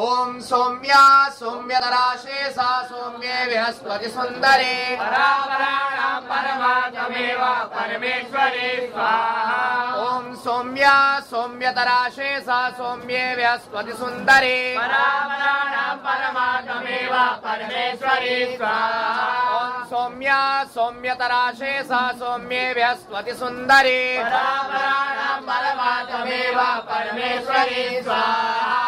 ओम सौम्या सौम्यतरा शेषा सौम्ये बृहस्पति सुंदरे परापराणां परमात्मेव परमेश्वरे स्वाहा। ओम सौम्या सौम्यतरा शेषा सौम्ये बृहस्पति सुंदरे परापराणां परमात्मेव परमेश्वरे स्वाहा। ओम सौम्या सौम्यतरा शेषा सौम्ये बृहस्पति सुंदरे परापराणां परमात्मेव परमेश्वरे स्वाहा।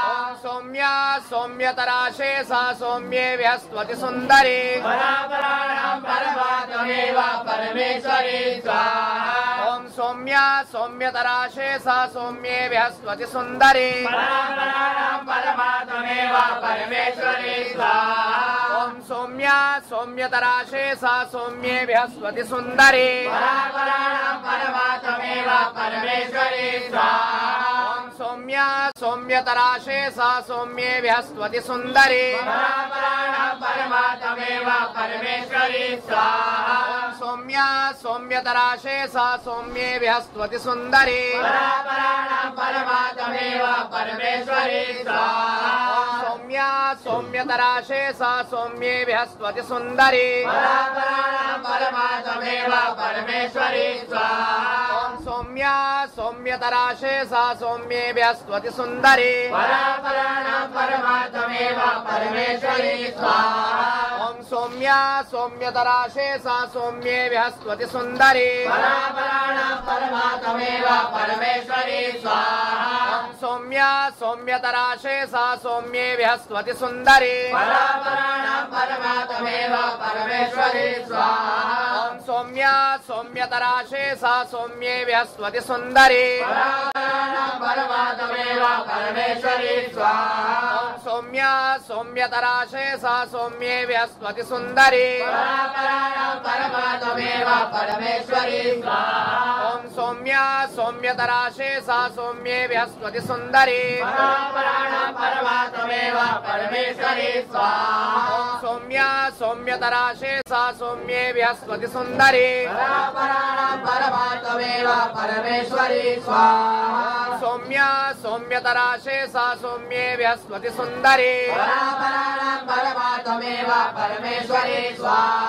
सौम्या सौम्यतरा शेषा सौम्ये बृहस्पति सुंदरे परापराणां परमात्मेव परमेश्वरे स्वाहा। ओम सौम्या सौम्यतरा शेषा सौम्ये बृहस्पति सुंदरे परापराणां परमात्मेव परमेश्वरे स्वाहा। ओम सौम्या सौम्यतरा शेषा सौम्ये बृहस्पति सुंदरे परापराणां परमात्मेव परमेश्वरे स्वाहा। ओम सौम्या सौम्यतरा शेषा सौम्ये बृहस्पति सुंदरे परापराणां परमात्मेव परमेश्वरे स्वाहा। ओम सौम्या सौम्यतरा शेषा सौम्ये बृहस्पति सुंदरे परापराणां परमात्मेव परमेश्वरे स्वाहा। ओम सौम्या सौम्यतरा शेषा सौम्ये बृहस्पति सुंदरे परापराणां परमात्मेव परमेश्वरे स्वाहा। ओम सौम्या सौम्यतरा शेषा सौम्ये बृहस्पति सुंदरे परापराणां परमात्मेव परमेश्वरे स्वाहा। ओम सौम्या सौम्यतरा शेषा सौम्ये बृहस्पति सुंदरे परापराणां परमात्मेव परमेश्वरे स्वाहा। ओम सौम्या सौम्यतरा शेषा सौम्ये बृहस्पति सुंदरे परापराणां परमात्मेव परमेश्वरे स्वाहा। ओम सौम्या सौम्यतरा शेषा सौम्ये बृहस्पति सुंदरे परापराणां परमात्मेव परमेश्वरे स्वाहा। ओम सौम्या सौम्यतरा शेषा सौम्ये बृहस्पति सुंदरे परापराणां परमात्मेव परमेश्वरे स्वाहा। ओम सौम्या सौम्यतरा शेषा सौम्ये बृहस्पति सुंदरे परापराणां परमात्मेव परमेश्वरे स्वाहा। ओम सौम्या सौम्यतरा शेषा सौम्ये बृहस्पति सुंदरे परापराणां परमात्मेव परमेश्वरे स्वाहा। सौम्या सौम्यतरा शेषा सौम्ये बृहस्पति सुंदरे परापराणां परमात्मेव परमेश्वरे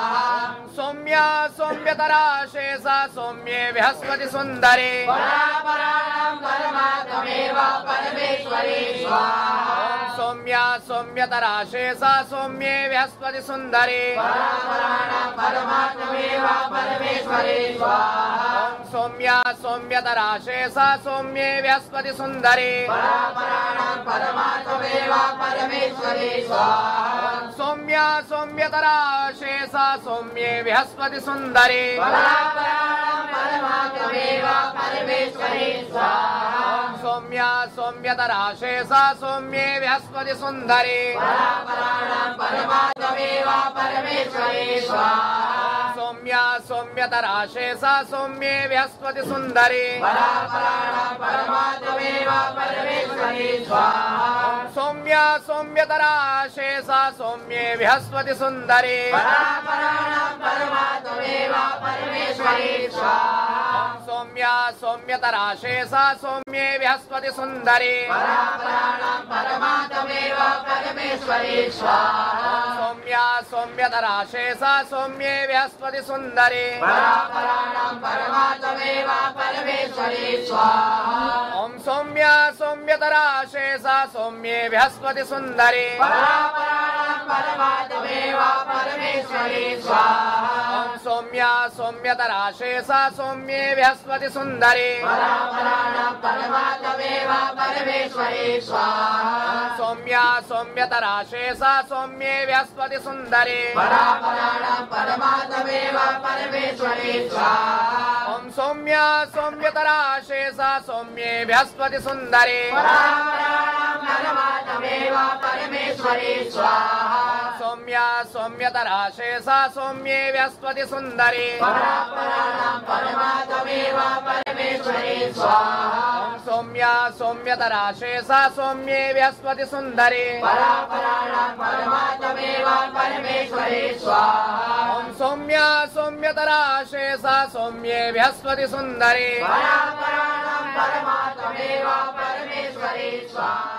स्वाहा। सौम्या सौम्यतरा शेषा सौम्ये बृहस्पति सुंदरे परापराणां परमात्मेव परमेश्वरे स्वाहा। सौम्या सौम्यतरा शेषा सौम्ये बृहस्पति सुंदरे परापराणां परमात्मेव परमेश्वरे स्वाहा। सौम्या सौम्यतरा शेषा सौम्ये बृहस्पति सुंदरे परापराणां परमात्मेव परमेश्वरे स्वाहा। सौम्या सौम्यतरा शेषा सौम्ये बृहस्पति सुंदरे परापराणां परमात्मेव परमेश्वरे स्वाहा। सौम्या सौम्यतरा शेषा सौम्ये बृहस्पति सुंदरे परापराणां परमात्मेव परमेश्वरे स्वाहा। सौम्या सौम्यतरा शेषा सौम्ये बृहस्पति सुंदरे परापराणां परमात्मेव परमेश्वरे स्वाहा। सौम्या सौम्यतरा शेषा सौम्ये बृहस्पति सुंदरे परापराणां परमात्मेव परमेश्वरे स्वाहा। सौम्या सौम्यतरा शेषा सौम्ये बृहस्पति सुंदरे परापराणां परमात्मेव परमेश्वरे स्वाहा। सौम्या सौम्यतरा शेषा सौम्ये बृहस्पति सुंदरे परापराणां परमात्मेव परमेश्वरे स्वाहा। ओम सौम्या सौम्यतरा शेषा सौम्ये बृहस्पति सुंदरे परापराणां परमात्मेव परमेश्वरे स्वाहा। ओम सौम्या सौम्यतरा शेषा सौम्ये बृहस्पति सुंदरे परापराणां परमात्मेव परमेश्वरे स्वाहा। सौम्या सौम्यतरा शेषा सौम्ये बृहस्पति सुंदरे परापराणां परमात्मेव परमेश्वरे स्वाहा। ओम सौम्या सौम्यतरा शेषा सौम्ये बृहस्पति सुंदरे परापराणां परमात्मेव परमेश्वरे स्वाहा। सौम्या सौम्यतरा शेषा सौम्ये बृहस्पति सुंदरे परापराणां परमात्मेव परमेश्वरे स्वाहा। सौम्या सौम्यतरा शेषा सौम्ये बृहस्पति सुंदरे परापराणां परमात्मेव परमेश्वरे स्वाहा। ओम सौम्या सौम्यतरा शेषा सौम्ये बृहस्पति सुंदरे परापराणां परमात्मेव परमेश्वरे स्वाहा।